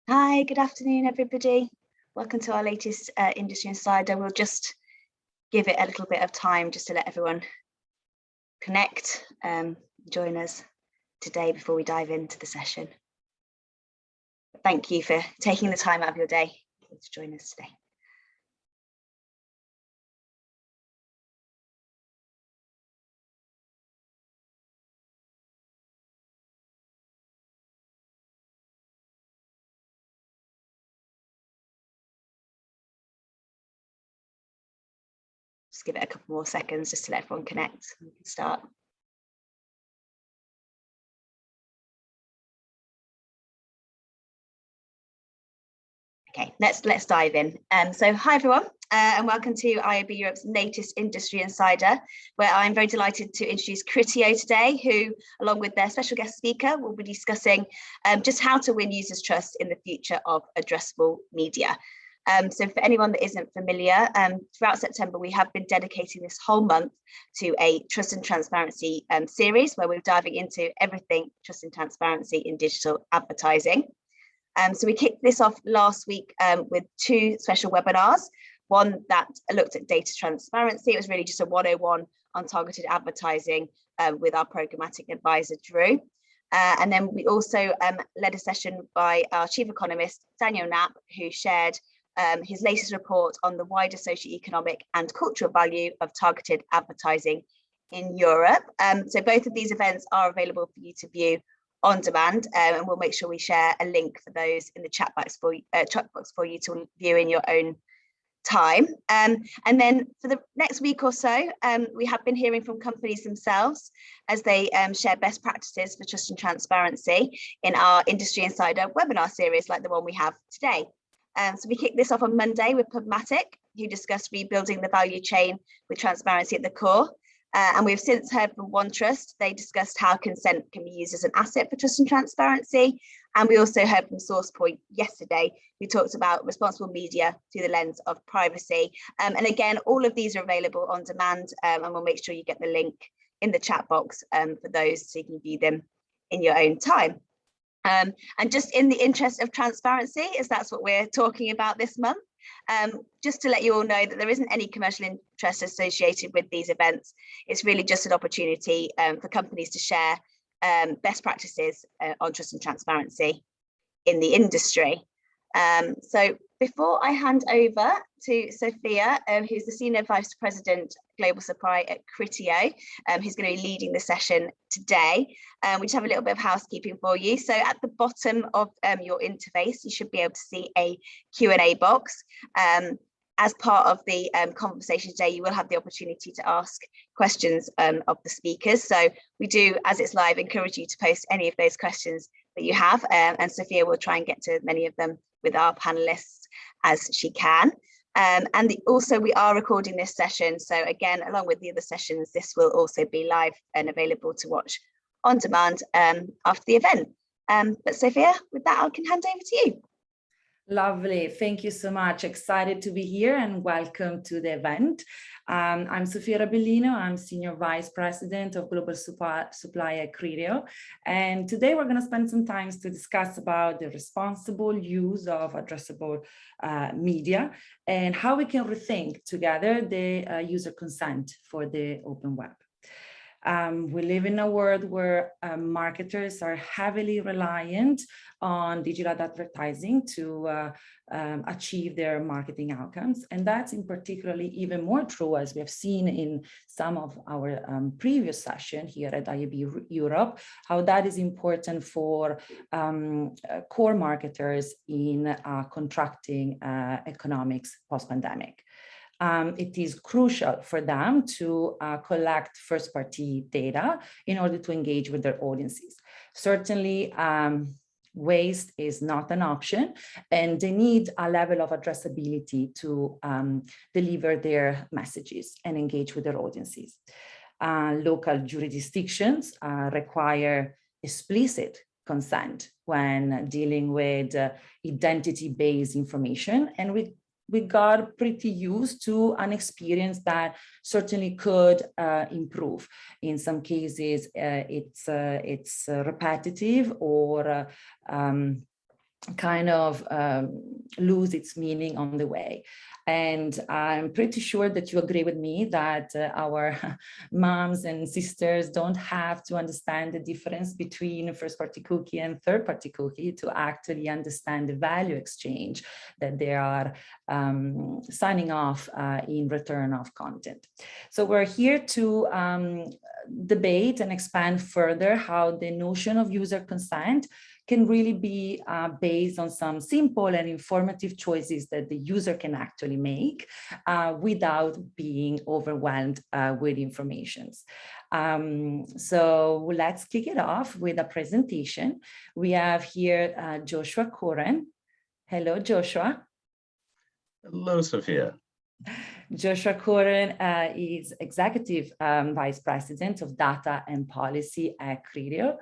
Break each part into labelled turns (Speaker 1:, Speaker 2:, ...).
Speaker 1: Hi, good afternoon, everybody. Welcome to our latest Industry Insider. We'll just give it a little bit of time just to let everyone connect, join us today before we dive into the session. Thank you for taking the time out of your day to join us today. Just give it a couple more seconds just to let everyone connect and we can start. Okay, let's dive in. So hi everyone, and welcome to IAB Europe's latest Industry Insider, where I'm very delighted to introduce Criteo today, who, along with their special guest speaker, will be discussing just how to win users' trust in the future of addressable media. So for anyone that isn't familiar, throughout September, we have been dedicating this whole month to a trust and transparency series, where we're diving into everything trust and transparency in digital advertising. So we kicked this off last week with two special webinars. One that looked at data transparency. It was really just a 101 on targeted advertising with our programmatic advisor, Drew. And then we also led a session by our chief economist, Daniel Knapp, who shared his latest report on the wider socioeconomic and cultural value of targeted advertising in Europe. So both of these events are available for you to view on demand, and we'll make sure we share a link for those in the chat box for you to view in your own time. And then for the next week or so, we have been hearing from companies themselves as they share best practices for trust and transparency in our Industry Insider webinar series, like the one we have today. So we kicked this off on Monday with Pragmatic, who discussed rebuilding the value chain with transparency at the core. And we've since heard from OneTrust. They discussed how consent can be used as an asset for trust and transparency. And we also heard from SourcePoint yesterday, who talked about responsible media through the lens of privacy. And again, all of these are available on demand, and we'll make sure you get the link in the chat box for those so you can view them in your own time. And just in the interest of transparency, as that's what we're talking about this month, just to let you all know that there isn't any commercial interest associated with these events. It's really just an opportunity for companies to share best practices on trust and transparency in the industry. So before I hand over to Sophia, who's the Senior Vice President Global Supply at Criteo, who's going to be leading the session today, we just have a little bit of housekeeping for you. So at the bottom of your interface, you should be able to see a Q&A box. As part of the conversation today, you will have the opportunity to ask questions of the speakers. So we do, as it's live, encourage you to post any of those questions that you have, and Sophia will try and get to many of them with our panelists as she can. And also we are recording this session. So again, along with the other sessions, this will also be live and available to watch on demand after the event. But Sophia, with that, I can hand over to you.
Speaker 2: Lovely. Thank you so much. Excited to be here and welcome to the event. I'm Sofia Rabellino. I'm Senior Vice President of Global Supply at Criteo. And today we're going to spend some time to discuss about the responsible use of addressable media and how we can rethink together the user consent for the open web. We live in a world where marketers are heavily reliant on digital advertising to achieve their marketing outcomes. And that's in particularly even more true, as we have seen in some of our previous session here at IAB Europe, how that is important for core marketers in contracting economics post-pandemic. It is crucial for them to collect first-party data in order to engage with their audiences. Certainly, waste is not an option, and they need a level of addressability to deliver their messages and engage with their audiences. Local jurisdictions require explicit consent when dealing with identity-based information, and we got pretty used to an experience that certainly could improve. In some cases, it's repetitive or kind of lose its meaning on the way. And I'm pretty sure that you agree with me that our moms and sisters don't have to understand the difference between first-party cookie and third-party cookie to actually understand the value exchange that they are signing off in return of content. So we're here to debate and expand further how the notion of user consent can really be based on some simple and informative choices that the user can actually make without being overwhelmed with informations. So let's kick it off with a presentation. We have here Joshua Koren. Hello, Joshua.
Speaker 3: Hello, Sophia.
Speaker 2: Joshua Koren is Executive Vice President of Data and Policy at Criteo,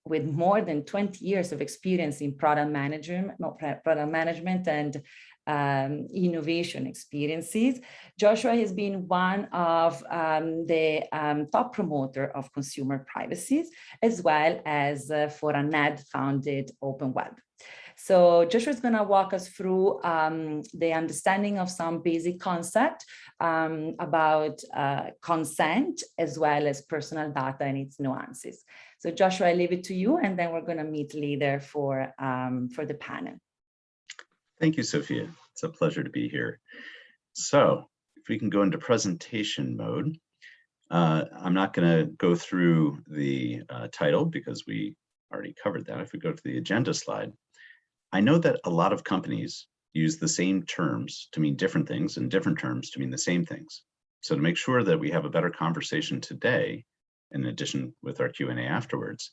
Speaker 2: with more than 20 years of experience in product management and innovation experiences. Joshua has been one of the top promoter of consumer privacy, as well as for a NED-founded open web. So Joshua is going to walk us through the understanding of some basic concept about consent, as well as personal data and its nuances. So Joshua, I leave it to you, and then we're going to meet later for the panel.
Speaker 3: Thank you, Sophia. It's a pleasure to be here. So if we can go into presentation mode, I'm not going to go through the title because we already covered that. If we go to the agenda slide, I know that a lot of companies use the same terms to mean different things and different terms to mean the same things. So to make sure that we have a better conversation today, in addition with our Q&A afterwards,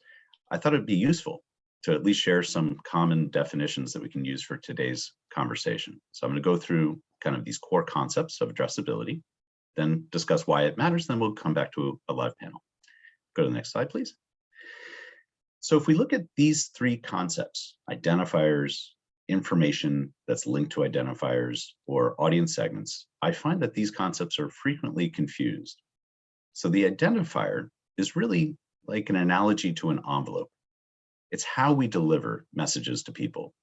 Speaker 3: I thought it'd be useful to at least share some common definitions that we can use for today's conversation. So I'm going to go through kind of these core concepts of addressability, then discuss why it matters, then we'll come back to a live panel. Go to the next slide, please. So if we look at these three concepts, identifiers, information that's linked to identifiers, or audience segments, I find that these concepts are frequently confused. So the identifier is really like an analogy to an envelope. It's how we deliver messages to people.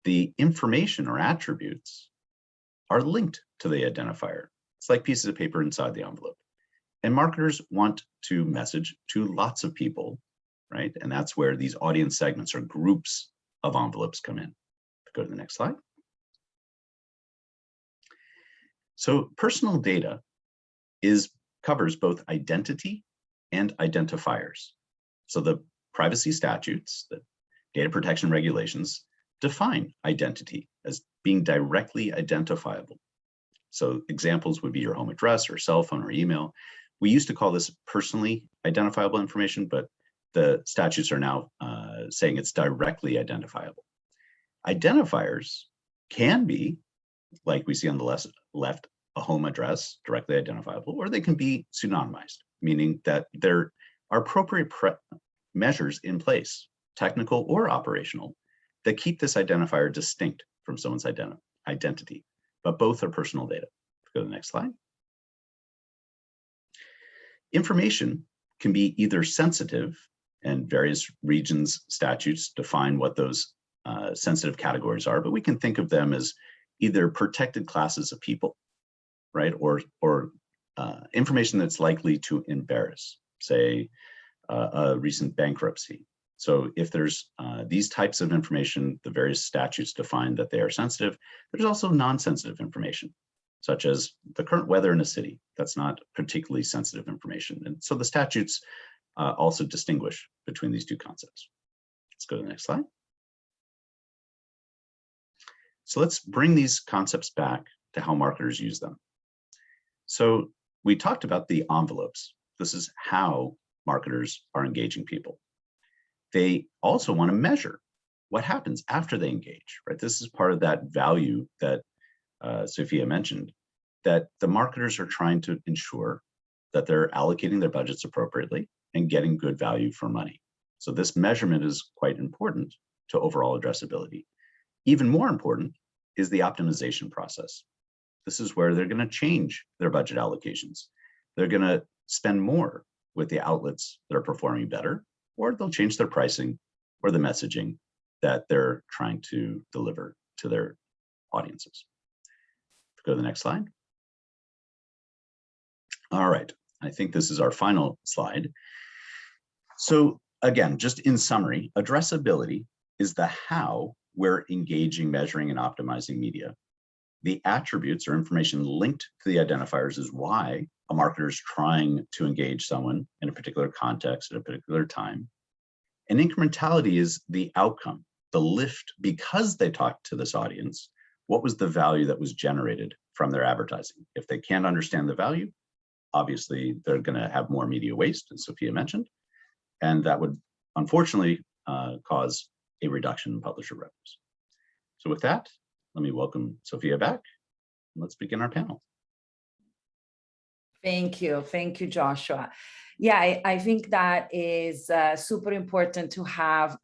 Speaker 3: The information or attributes are linked to the identifier. It's like pieces of paper inside the envelope. And marketers want to message to lots of people, right? And that's where these audience segments or groups of envelopes come in. Go to the next slide. So personal data covers both identity and identifiers. So the privacy statutes, the data protection regulations, define identity as being directly identifiable. So examples would be your home address or cell phone or email. We used to call this personally identifiable information, but the statutes are now saying it's directly identifiable. Identifiers can be, like we see on the left, a home address, directly identifiable, or they can be pseudonymized, meaning that there are appropriate measures in place, technical or operational, that keep this identifier distinct from someone's identity, but both are personal data. Go to the next slide. Information can be either sensitive, and various regions' statutes define what those sensitive categories are, but we can think of them as either protected classes of people, right, or information that's likely to embarrass, say, a recent bankruptcy. So if there's these types of information, the various statutes define that they are sensitive. There's also non-sensitive information, such as the current weather in a city. That's not particularly sensitive information. And so the statutes also distinguish between these two concepts. Let's go to the next slide. So let's bring these concepts back to how marketers use them. So we talked about the envelopes. This is how marketers are engaging people. They also want to measure what happens after they engage, right? This is part of that value that Sophia mentioned, that the marketers are trying to ensure that they're allocating their budgets appropriately and getting good value for money. So this measurement is quite important to overall addressability. Even more important is the optimization process. This is where they're going to change their budget allocations. They're going to spend more with the outlets that are performing better, or they'll change their pricing or the messaging that they're trying to deliver to their audiences. Go to the next slide. All right, I think this is our final slide. So again, just in summary, addressability is the how we're engaging, measuring, and optimizing media. The attributes or information linked to the identifiers is why a marketer is trying to engage someone in a particular context at a particular time. And incrementality is the outcome, the lift, because they talked to this audience. What was the value that was generated from their advertising? If they can't understand the value, obviously they're going to have more media waste, as Sophia mentioned, and that would unfortunately cause a reduction in publisher revenues. So with that, let me welcome Sophia back. Let's begin our panel.
Speaker 2: Thank you, Joshua. Yeah, I think that is super important to have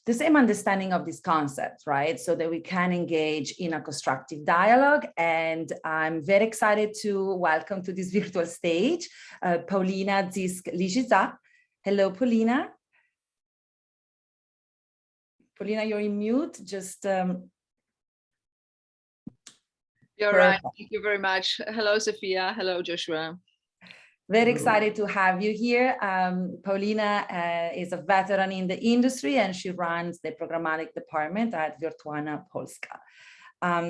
Speaker 2: the same understanding of these concepts, right? So that we can engage in a constructive dialogue. And I'm very excited to welcome to this virtual stage, Paulina Zisk-Ligiza. Hello, Paulina. Paulina, you're in mute, just...
Speaker 4: You're right, thank you very much. Hello, Sophia. Hello, Joshua.
Speaker 2: Very excited to have you here. Paulina is a veteran in the industry and she runs the programmatic department at Virtuana Polska.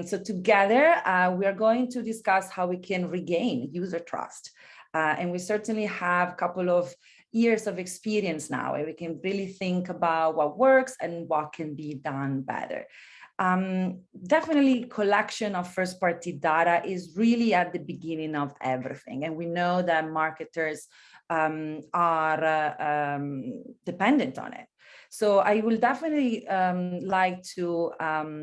Speaker 2: So together, we are going to discuss how we can regain user trust. And we certainly have a couple of years of experience now, and we can really think about what works and what can be done better. Definitely collection of first-party data is really at the beginning of everything. And we know that marketers are dependent on it. So I will definitely like to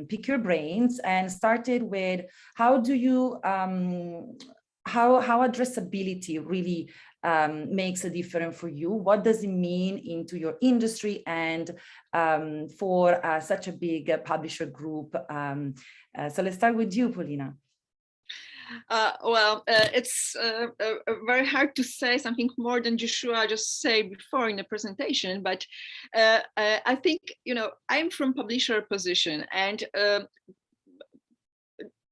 Speaker 2: pick your brains and started with how do you, how addressability really makes a difference for you? What does it mean into your industry and for such a big publisher group? So let's start with you, Paulina.
Speaker 4: It's very hard to say something more than Joshua just said before in the presentation, but I think, you know, I'm from publisher position, and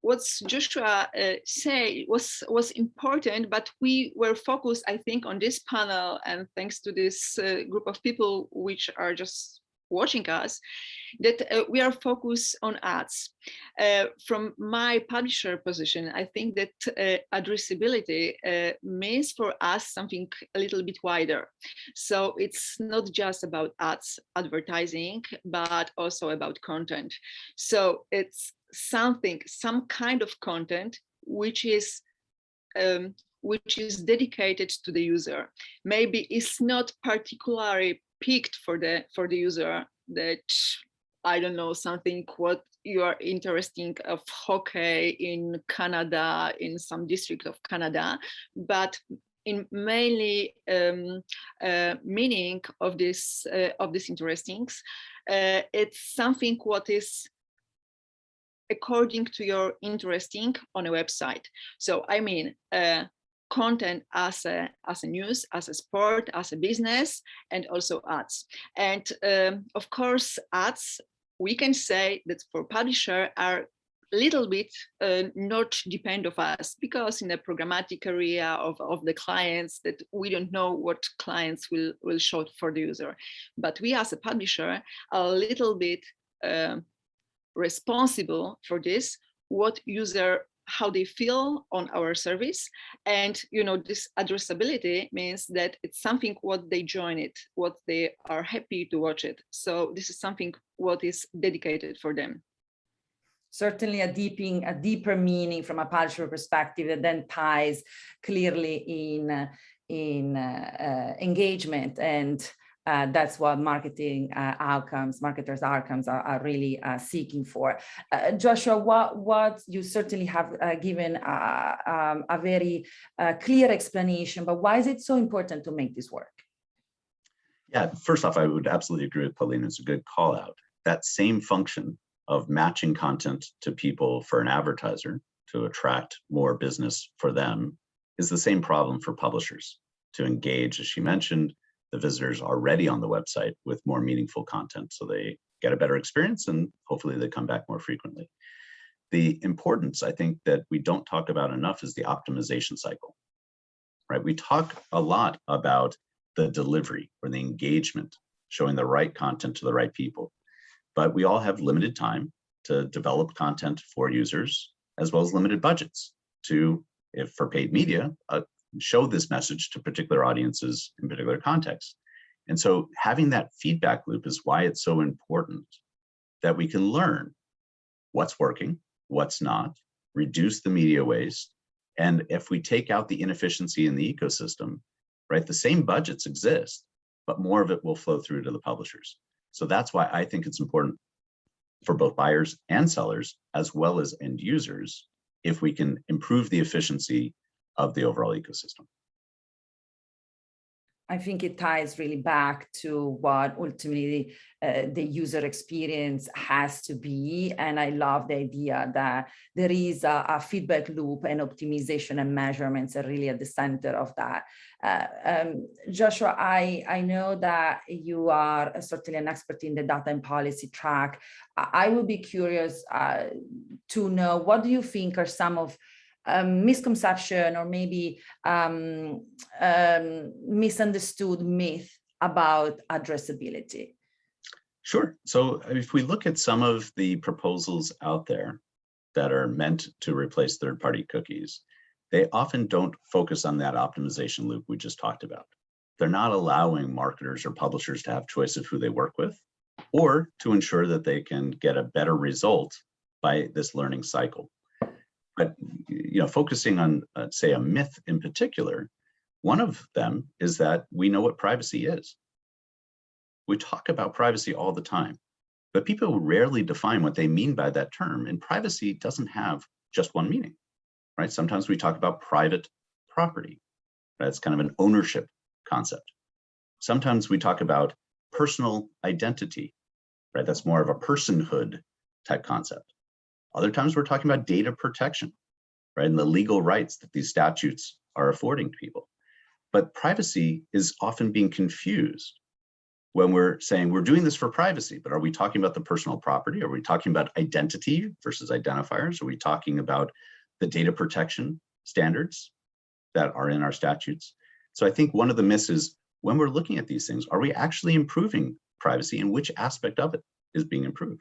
Speaker 4: what Joshua said was important, but we were focused, I think, on this panel, and thanks to this group of people which are just watching us, that we are focused on ads. From my publisher position, I think that addressability means for us something a little bit wider. So it's not just about ads, advertising, but also about content. So it's something, some kind of content which is dedicated to the user. Maybe it's not particularly picked for the user, that I don't know, something what you are interested of hockey in Canada, in some district of Canada, but in mainly meaning of this interestings, it's something what is according to your interesting on a website. So I mean, content as a news, as a sport, as a business, and also ads. And of course, ads, we can say that for publisher are a little bit not depend of us, because in the programmatic area of the clients, that we don't know what clients will show for the user. But we as a publisher are a little bit responsible for this, what user, how they feel on our service. And you know, this addressability means that it's something what they join it, what they are happy to watch it. So this is something what is dedicated for them.
Speaker 2: Certainly a deeper meaning from a publisher perspective that then ties clearly in engagement, and that's what marketers' outcomes are really seeking for. Joshua, what you certainly have given a very clear explanation, but why is it so important to make this work?
Speaker 3: Yeah, first off, I would absolutely agree with Paulina. It's a good call out. That same function of matching content to people for an advertiser to attract more business for them is the same problem for publishers to engage, as she mentioned, the visitors already on the website with more meaningful content so they get a better experience and hopefully they come back more frequently. The importance, I think, that we don't talk about enough is the optimization cycle, right? We talk a lot about the delivery or the engagement, showing the right content to the right people, but we all have limited time to develop content for users, as well as limited budgets to, if for paid media, show this message to particular audiences in particular contexts. And so having that feedback loop is why it's so important that we can learn what's working, what's not, reduce the media waste. And if we take out the inefficiency in the ecosystem, right, the same budgets exist, but more of it will flow through to the publishers. So that's why I think it's important for both buyers and sellers, as well as end users, if we can improve the efficiency of the overall ecosystem.
Speaker 2: I think it ties really back to what ultimately the user experience has to be. And I love the idea that there is a feedback loop and optimization and measurements are really at the center of that. Joshua, I know that you are certainly an expert in the data and policy track. I would be curious to know, what do you think are some of misconception or maybe misunderstood myth about addressability?
Speaker 3: Sure. So if we look at some of the proposals out there that are meant to replace third-party cookies, they often don't focus on that optimization loop we just talked about. They're not allowing marketers or publishers to have choice of who they work with, or to ensure that they can get a better result by this learning cycle. But focusing on, say, a myth in particular, one of them is that we know what privacy is. We talk about privacy all the time, but people rarely define what they mean by that term. And privacy doesn't have just one meaning, right? Sometimes we talk about private property. That's kind of an ownership concept. Sometimes we talk about personal identity, right? That's more of a personhood type concept. Other times we're talking about data protection, right? And the legal rights that these statutes are affording to people. But privacy is often being confused when we're saying we're doing this for privacy, but are we talking about the personal property? Are we talking about identity versus identifiers? Are we talking about the data protection standards that are in our statutes? So I think one of the myths is when we're looking at these things, are we actually improving privacy, and which aspect of it is being improved?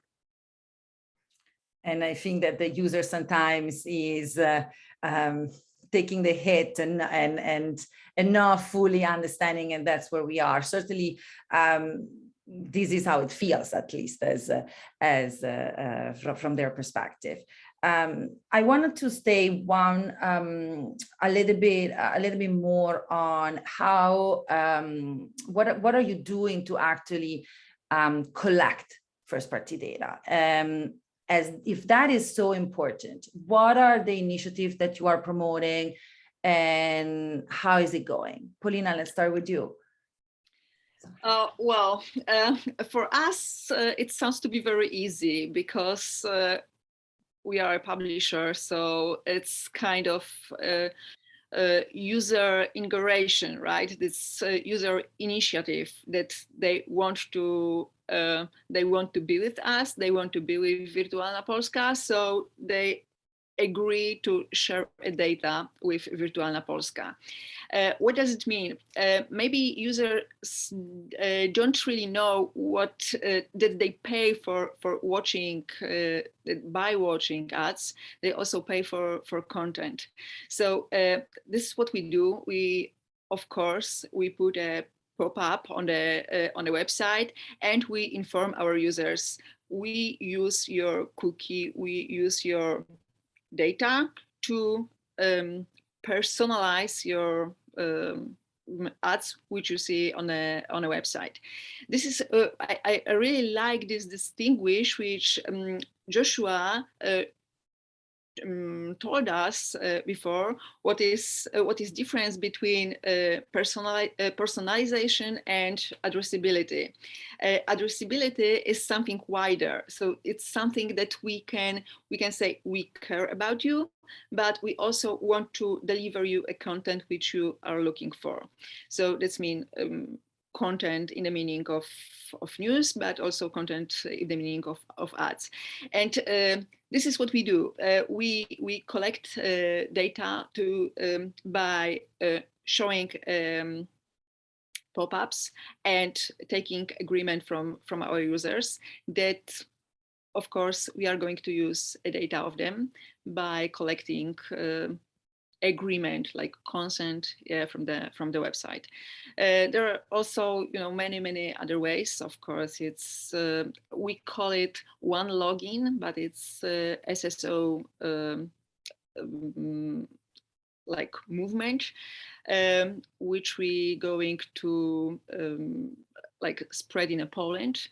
Speaker 2: And I think that the user sometimes is taking the hit and not fully understanding, and that's where we are. Certainly, this is how it feels, at least from their perspective. I wanted to stay a little bit more on how what are you doing to actually collect first-party data. As if that is so important, what are the initiatives that you are promoting and how is it going? Paulina, let's start with you.
Speaker 4: For us, it sounds to be very easy because we are a publisher, so it's kind of user integration, right? This user initiative that they want to be with us, they want to be with Wirtualna Polska, so they agree to share data with Wirtualna Polska. What does it mean? Maybe users don't really know what that they pay for watching, by watching ads. They also pay for content. So this is what we do. Of course, we put a pop-up on the website, and we inform our users. We use your cookie. We use your data to personalize your ads which you see on a website. This is I really like this distinguish which Joshua told us before, what is difference between personalization and addressability. Addressability is something wider, so it's something that we can say we care about you, but we also want to deliver you a content which you are looking for. So that's mean content in the meaning of news, but also content in the meaning of ads. And this is what we do. We collect data by showing pop-ups and taking agreement from our users that, of course, we are going to use data of them by collecting agreement, like consent, from the website. There are also, many other ways. Of course, it's we call it one login, but it's SSO like movement, which we going to like spread in Poland.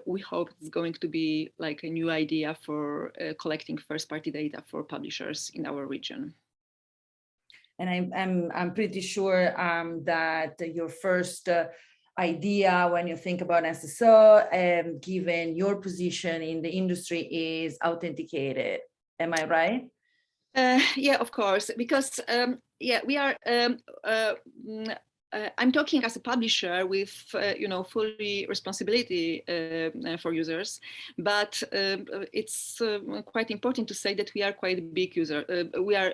Speaker 4: We hope it's going to be like a new idea for collecting first-party data for publishers in our region.
Speaker 2: And I'm pretty sure that your first idea when you think about SSO, given your position in the industry, is authenticated. Am I right?
Speaker 4: Yeah, of course, because we are. I'm talking as a publisher with fully responsibility for users, but it's quite important to say that we are quite a big user. We are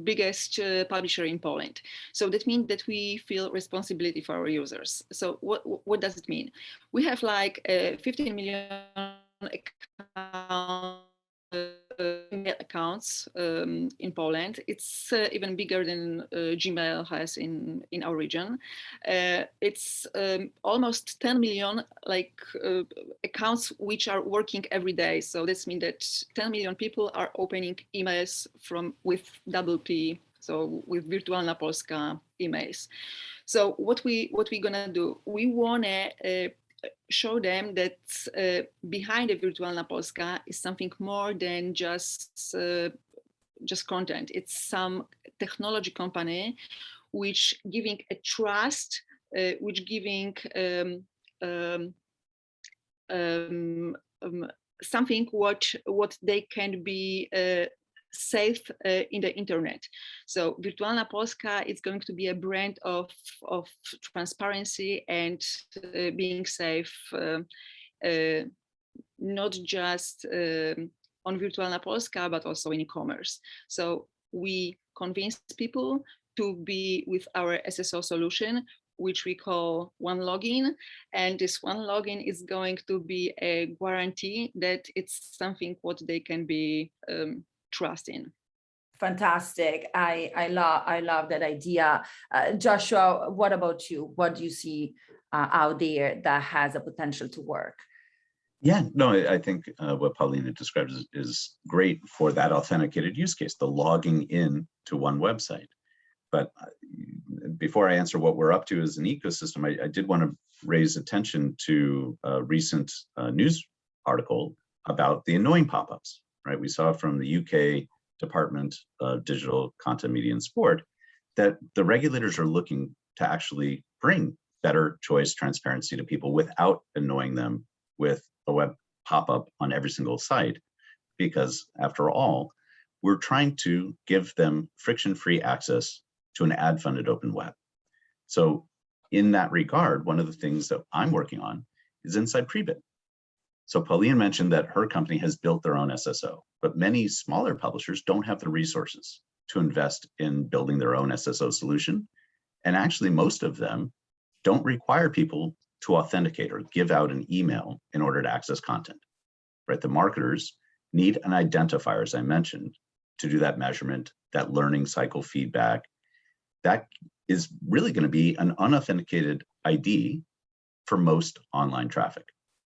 Speaker 4: biggest publisher in Poland, so that means that we feel responsibility for our users. So what does it mean? We have like 15 million accounts in Poland. It's even bigger than Gmail has in our region. It's almost 10 million accounts which are working every day. So this means that 10 million people are opening emails with double P, so with Wirtualna Polska emails. So what we gonna do? We wanna show them that behind the Wirtualna Polska is something more than just content. It's some technology company which giving a trust, which giving something what they can be safe in the internet. So Wirtualna Polska is going to be a brand of transparency and being safe, not just on Wirtualna Polska, but also in e-commerce. So we convince people to be with our SSO solution, which we call one login. And this one login is going to be a guarantee that it's something what they can be trust in.
Speaker 2: Fantastic. I love that idea. Joshua, what about you? What do you see out there that has a potential to work?
Speaker 3: Yeah, no, I think what Paulina described is great for that authenticated use case, the logging in to one website. But before I answer what we're up to as an ecosystem, I did want to raise attention to a recent news article about the annoying pop-ups, right? We saw from the UK Department of Digital Content, Media and Sport that the regulators are looking to actually bring better choice transparency to people without annoying them with a web pop-up on every single site, because after all, we're trying to give them friction-free access to an ad-funded open web. So in that regard, one of the things that I'm working on is inside Prebid. So Pauline mentioned that her company has built their own SSO, but many smaller publishers don't have the resources to invest in building their own SSO solution. And actually, most of them don't require people to authenticate or give out an email in order to access content, right? The marketers need an identifier, as I mentioned, to do that measurement, that learning cycle feedback. That is really going to be an unauthenticated ID for most online traffic.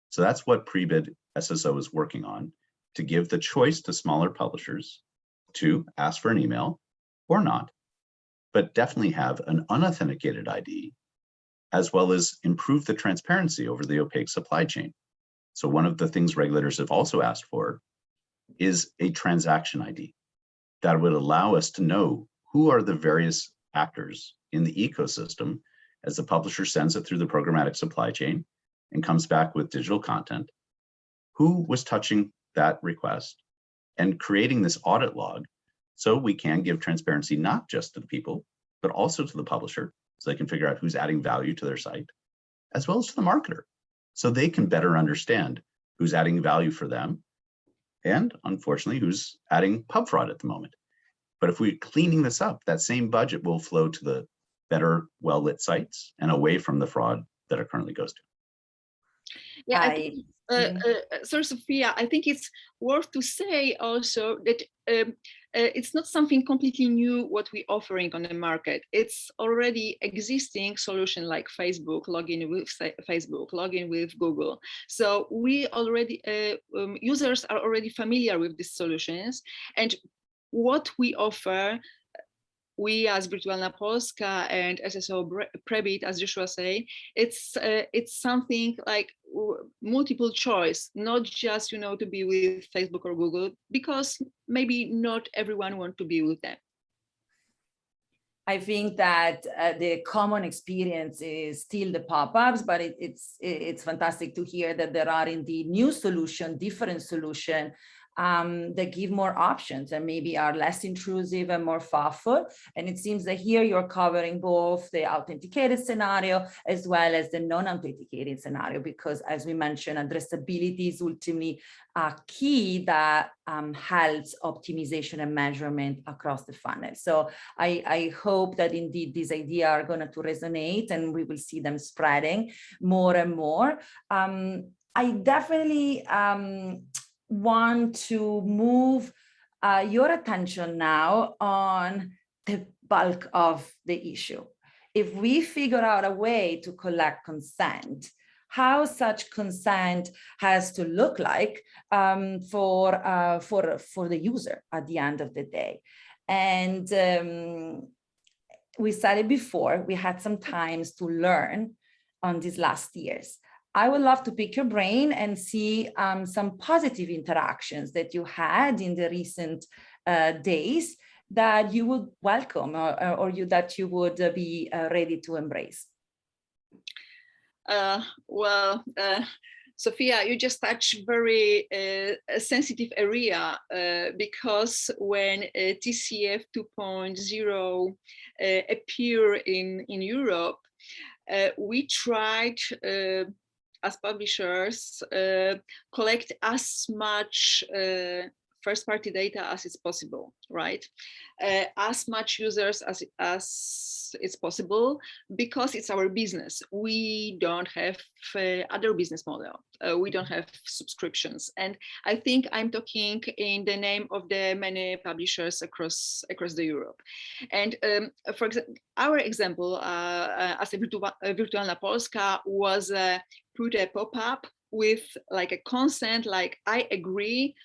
Speaker 3: So that's what Prebid SSO is working on, to give the choice to smaller publishers to ask for an email or not, but definitely have an unauthenticated ID, as well as improve the transparency over the opaque supply chain. So one of the things regulators have also asked for is a transaction ID that would allow us to know who are the various actors in the ecosystem as the publisher sends it through the programmatic supply chain and comes back with digital content, who was touching that request, and creating this audit log so we can give transparency not just to the people, but also to the publisher, so they can figure out who's adding value to their site, as well as to the marketer, so they can better understand who's adding value for them, and unfortunately, who's adding pub fraud at the moment. But if we're cleaning this up, that same budget will flow to the better, well-lit sites and away from the fraud that it currently goes to.
Speaker 4: Yeah, I think, sorry, Sophia, I think it's worth to say also that it's not something completely new what we're offering on the market. It's already existing solution like Facebook, login with Facebook, login with Google. So we already, users are already familiar with these solutions, and what we offer, we as Wirtualna Polska and SSO Prebit, as Joshua say, it's something like multiple choice, not just, you know, to be with Facebook or Google, because maybe not everyone wants to be with them.
Speaker 2: I think that the common experience is still the pop-ups, but it's fantastic to hear that there are indeed new solution, different solution that give more options and maybe are less intrusive and more thoughtful. And it seems that here you're covering both the authenticated scenario as well as the non-authenticated scenario, because as we mentioned, addressability is ultimately a key that helps optimization and measurement across the funnel. So I hope that indeed these ideas are going to resonate and we will see them spreading more and more. I definitely want to move your attention now on the bulk of the issue. If we figure out a way to collect consent, how such consent has to look like for the user at the end of the day. And we said it before, we had some times to learn on these last years. I would love to pick your brain and see some positive interactions that you had in the recent days that you would welcome or that you would be ready to embrace.
Speaker 4: Sophia, you just touched very sensitive area because when TCF 2.0 appeared in Europe, we tried as publishers collect as much first-party data as is possible, right? As much users as it's possible, because it's our business. We don't have other business model. We don't have subscriptions. And I think I'm talking in the name of the many publishers across the Europe. And for example, our example as a Wirtualna Polska was put a pop-up with like a consent, like I agree,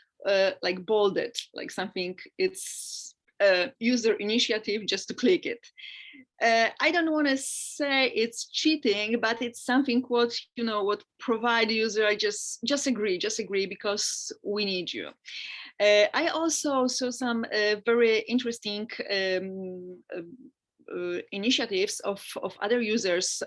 Speaker 4: like bolded, like something, it's a user initiative just to click it. I don't want to say it's cheating, but it's something what, you know, what provide user, I just agree because we need you. I also saw some very interesting initiatives of other users.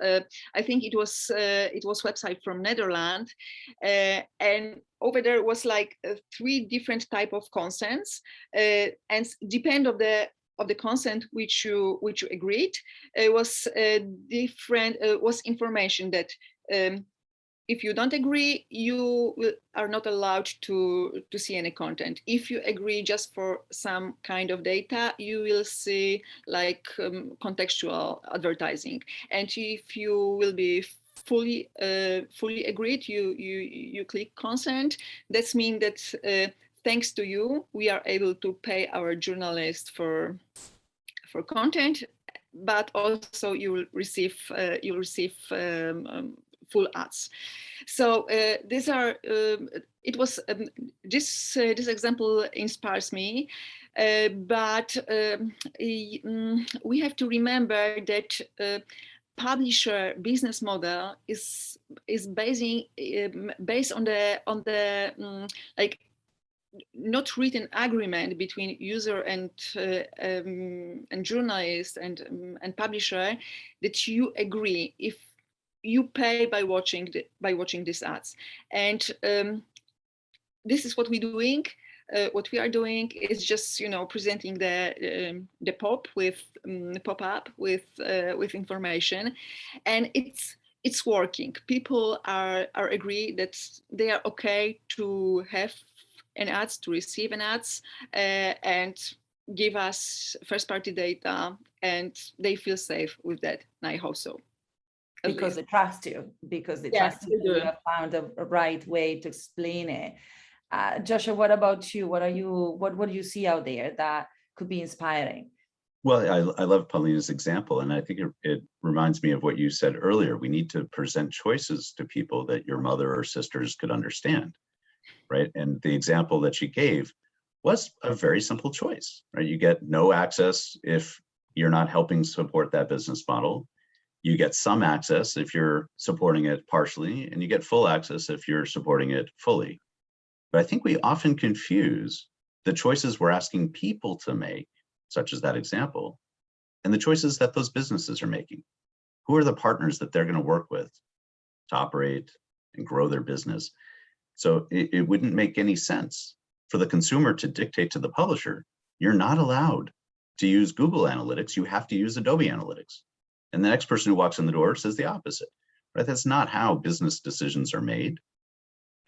Speaker 4: I think it was website from Netherlands, and over there was like 3 different type of consents, and depend of the consent which you agreed, it was different. Was information that if you don't agree, you are not allowed to see any content. If you agree just for some kind of data, you will see like contextual advertising. And if you will be fully agreed, you click consent. That means that thanks to you, we are able to pay our journalists for content, but also you will receive full ads. So these are it was this example inspires me, but we have to remember that publisher business model is based on the like not written agreement between user and journalist and publisher, that you agree if you pay by watching these ads. And this is what we're doing. what we are doing is just, presenting the pop-up with information, and it's working. People are agree that they are okay to have an ads, to receive an ads, and give us first-party data, and they feel safe with that. And I hope so.
Speaker 2: Because they trust you, because they
Speaker 4: Yes,
Speaker 2: trust you. You have found a right way to explain it. Joshua, what about you? What do you see out there that could be inspiring?
Speaker 3: Well, I love Paulina's example, and I think it reminds me of what you said earlier. We need to present choices to people that your mother or sisters could understand, right? And the example that she gave was a very simple choice, right? You get no access if you're not helping support that business model. You get some access if you're supporting it partially, and you get full access if you're supporting it fully. But I think we often confuse the choices we're asking people to make, such as that example, and the choices that those businesses are making. Who are the partners that they're going to work with to operate and grow their business? So it wouldn't make any sense for the consumer to dictate to the publisher, you're not allowed to use Google Analytics, you have to use Adobe Analytics. And the next person who walks in the door says the opposite, right? That's not how business decisions are made.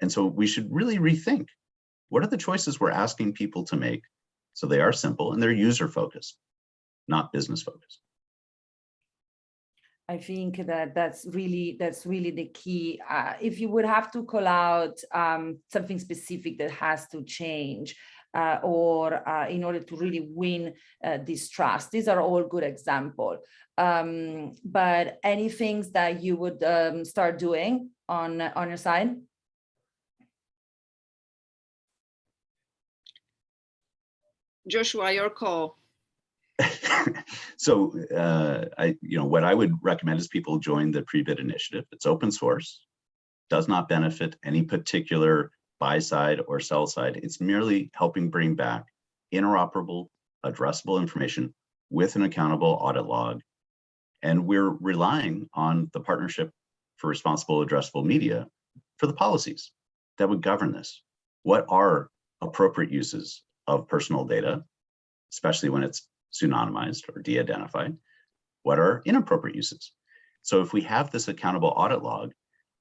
Speaker 3: And so we should really rethink, what are the choices we're asking people to make so they are simple and they're user-focused, not business-focused?
Speaker 2: I think that's really the key. If you would have to call out something specific that has to change, or in order to really win this trust, these are all good examples. But any things that you would start doing on your side?
Speaker 4: Joshua, your call.
Speaker 3: So what I would recommend is people join the Pre-Bid initiative. It's open source, does not benefit any particular buy side or sell side. It's merely helping bring back interoperable, addressable information with an accountable audit log. And we're relying on the Partnership for Responsible Addressable Media for the policies that would govern this. What are appropriate uses of personal data, especially when it's pseudonymized or de-identified? What are inappropriate uses? So if we have this accountable audit log,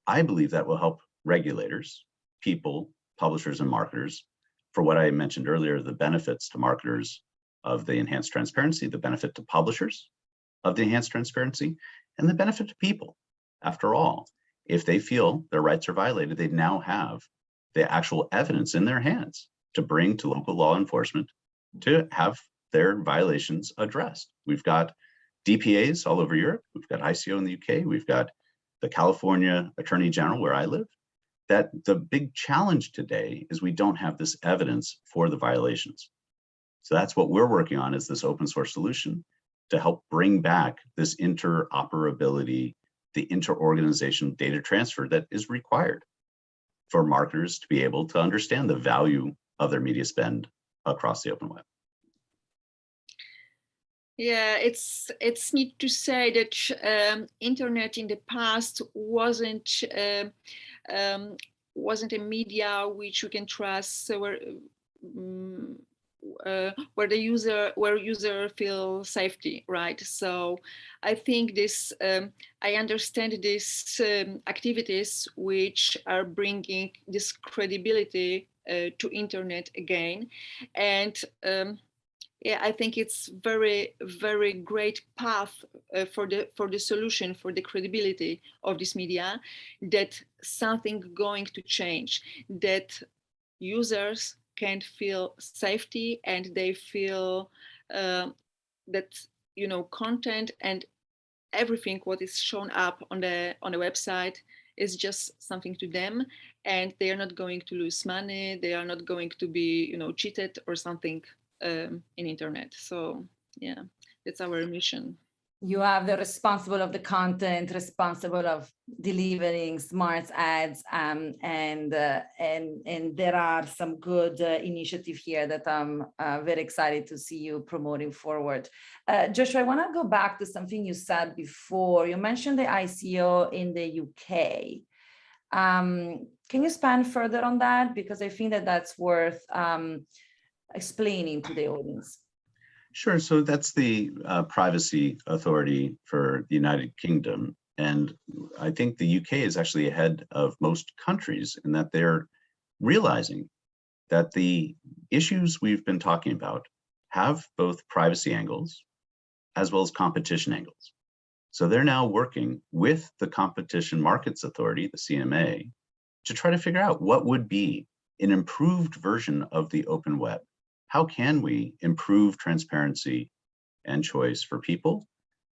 Speaker 3: I believe that will help regulators, people, publishers, and marketers for what I mentioned earlier, the benefits to marketers of the enhanced transparency, the benefit to publishers of the enhanced transparency, and the benefit to people. After all, if they feel their rights are violated, they now have the actual evidence in their hands to bring to local law enforcement to have their violations addressed. We've got DPAs all over Europe. We've got ICO in the UK. We've got the California Attorney General where I live. That the big challenge today is we don't have this evidence for the violations. So that's what we're working on, is this open source solution to help bring back this interoperability, the interorganization data transfer that is required for marketers to be able to understand the value of their media spend across the open web.
Speaker 4: Yeah, it's neat to say that internet in the past wasn't a media which you can trust, so where user feel safety, right? So I think this, I understand these activities which are bringing this credibility to internet again, and yeah, I think it's very, very great path for the solution, for the credibility of this media, that something going to change, that users can feel safety and they feel that content and everything what is shown up on the website is just something to them, and they are not going to lose money, they are not going to be cheated or something in internet. So yeah, that's our mission.
Speaker 2: You have the responsible of the content, responsible of delivering smart ads, and there are some good initiatives here that I'm very excited to see you promoting forward. Joshua, I want to go back to something you said before. You mentioned the ICO in the UK. Can you expand further on that? Because I think that that's worth explaining to the audience.
Speaker 3: Sure. So that's the privacy authority for the United Kingdom. And I think the UK is actually ahead of most countries in that they're realizing that the issues we've been talking about have both privacy angles as well as competition angles. So they're now working with the Competition Markets Authority, the CMA, to try to figure out what would be an improved version of the open web. How can we improve transparency and choice for people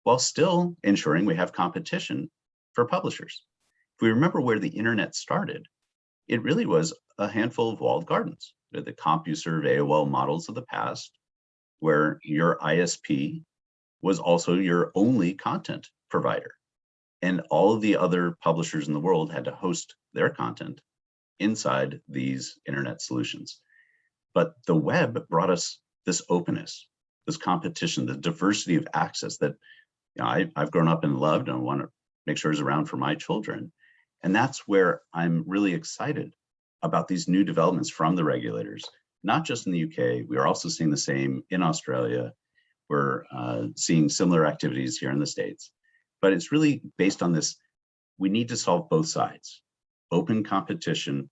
Speaker 3: while still ensuring we have competition for publishers? If we remember where the internet started, it really was a handful of walled gardens. The CompuServe, AOL models of the past, where your ISP was also your only content provider. And all of the other publishers in the world had to host their content inside these internet solutions. But the web brought us this openness, this competition, the diversity of access that I've grown up and loved and want to make sure is around for my children. And that's where I'm really excited about these new developments from the regulators, not just in the UK. We are also seeing the same in Australia. We're seeing similar activities here in the States. But it's really based on this, we need to solve both sides, open competition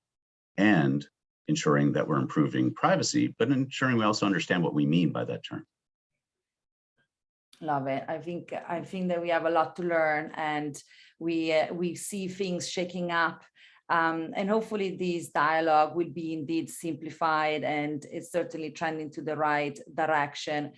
Speaker 3: and ensuring that we're improving privacy, but ensuring we also understand what we mean by that term.
Speaker 2: Love it. I think that we have a lot to learn, and we see things shaking up, and hopefully this dialogue will be indeed simplified, and it's certainly trending to the right direction,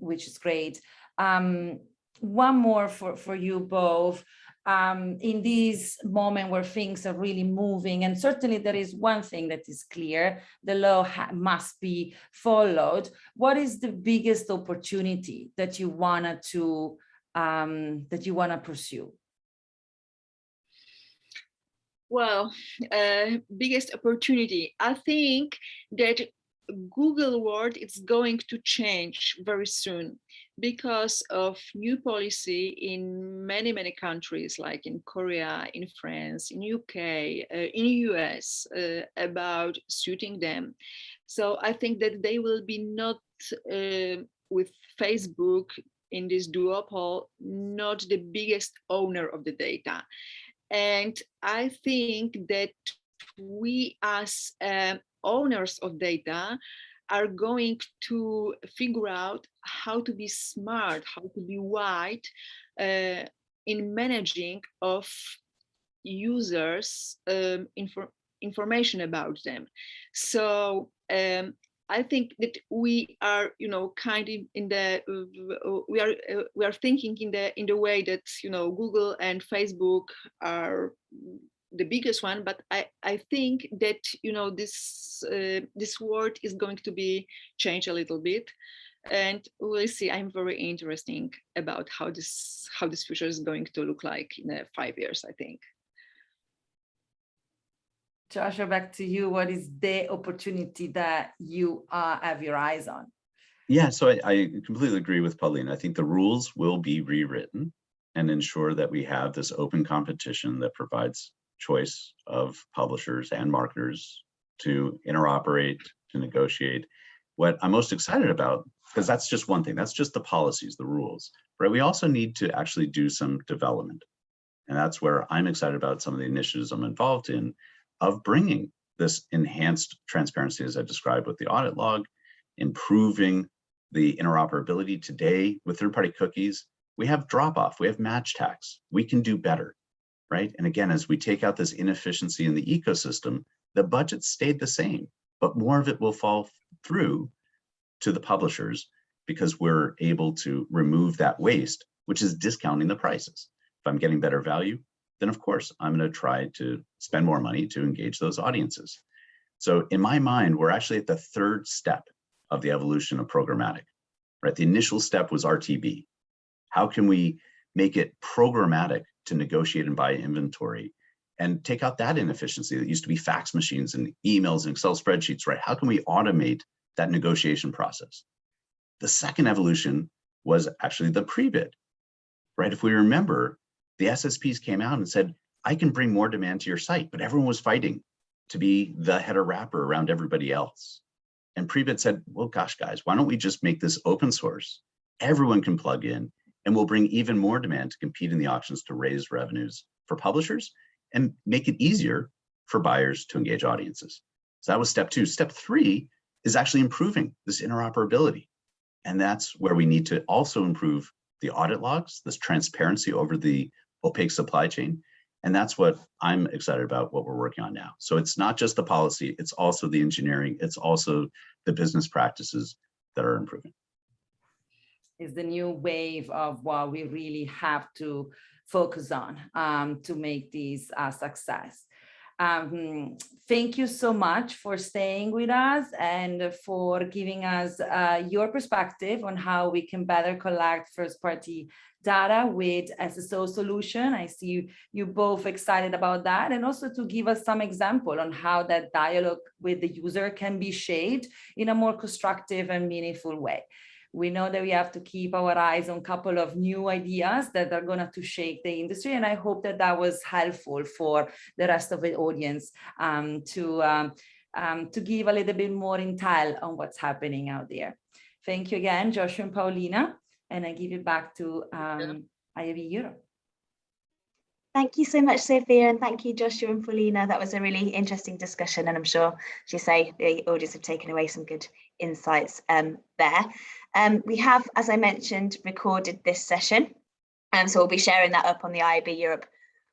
Speaker 2: which is great. One more for you both. In this moment where things are really moving, and certainly there is one thing that is clear: the law must be followed. What is the biggest opportunity that you wanna pursue?
Speaker 4: Well, biggest opportunity. I think that Google world is going to change very soon because of new policy in many countries, like in Korea, in France, in UK, in US, about suiting them. So I think that they will be not with Facebook in this duopoly, not the biggest owner of the data. And I think that we as owners of data are going to figure out how to be smart, how to be wise in managing of users' information about them. So I think that we are, kind of in the we are thinking in the way that Google and Facebook are the biggest one, but I think that this world is going to be changed a little bit, and we'll see. I'm very interested about how this future is going to look like in 5 years, I think.
Speaker 2: Joshua, back to you. What is the opportunity that you have your eyes on?
Speaker 3: Yeah, so I completely agree with Pauline. I think the rules will be rewritten and ensure that we have this open competition that provides choice of publishers and marketers to interoperate, to negotiate. What I'm most excited about, because that's just one thing, that's just the policies, the rules, right? We also need to actually do some development. And that's where I'm excited about some of the initiatives I'm involved in, of bringing this enhanced transparency, as I described with the audit log, improving the interoperability. Today with third-party cookies, we have drop-off, we have match tags, we can do better, right? And again, as we take out this inefficiency in the ecosystem, the budget stayed the same, but more of it will fall through to the publishers because we're able to remove that waste, which is discounting the prices. If I'm getting better value, then of course I'm going to try to spend more money to engage those audiences. So in my mind, we're actually at the third step of the evolution of programmatic, right? The initial step was RTB. How can we make it programmatic to negotiate and buy inventory and take out that inefficiency that used to be fax machines and emails and Excel spreadsheets, right? How can we automate that negotiation process? The second evolution was actually the pre-bid, right? If we remember, the SSPs came out and said, I can bring more demand to your site, but everyone was fighting to be the header wrapper around everybody else. And Prebid said, well, gosh, guys, why don't we just make this open source? Everyone can plug in, and we'll bring even more demand to compete in the auctions to raise revenues for publishers and make it easier for buyers to engage audiences. So that was step 2. Step 3 is actually improving this interoperability. And that's where we need to also improve the audit logs, this transparency over the opaque supply chain. And that's what I'm excited about, what we're working on now. So it's not just the policy, it's also the engineering, it's also the business practices that are improving.
Speaker 2: Is the new wave of what we really have to focus on to make these a success. Thank you so much for staying with us and for giving us your perspective on how we can better collect first-party data with SSO solution. I see you both excited about that, and also to give us some example on how that dialogue with the user can be shaped in a more constructive and meaningful way. We know that we have to keep our eyes on a couple of new ideas that are going to shake the industry. And I hope that that was helpful for the rest of the audience to give a little bit more intel on what's happening out there. Thank you again, Joshua and Paulina. And I give it back to IAB Europe.
Speaker 1: Thank you so much, Sophia, and thank you, Joshua and Paulina. That was a really interesting discussion, and I'm sure, as you say, the audience have taken away some good insights there. We have, as I mentioned, recorded this session, and so we'll be sharing that up on the IAB Europe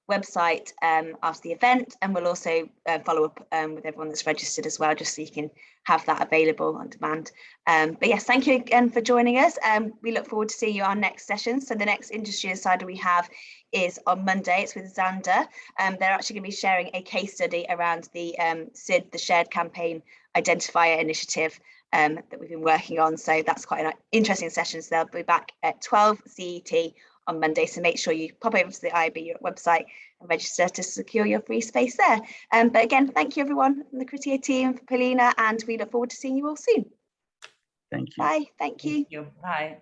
Speaker 1: website after the event, and we'll also follow up with everyone that's registered as well, just so you can have that available on demand. But yes, thank you again for joining us. We look forward to seeing you on our next session. So the next Industry Insider we have is on Monday. It's with Xander. They're actually going to be sharing a case study around the SID, the Shared Campaign Identifier Initiative that we've been working on. So that's quite an interesting session. So they'll be back at 12 CET on Monday. So make sure you pop over to the IAB Europe website and register to secure your free space there. But again, thank you everyone from the Criteo team, for Paulina, and we look forward to seeing you all soon.
Speaker 3: Thank you.
Speaker 1: Bye. Thank you.
Speaker 2: Bye.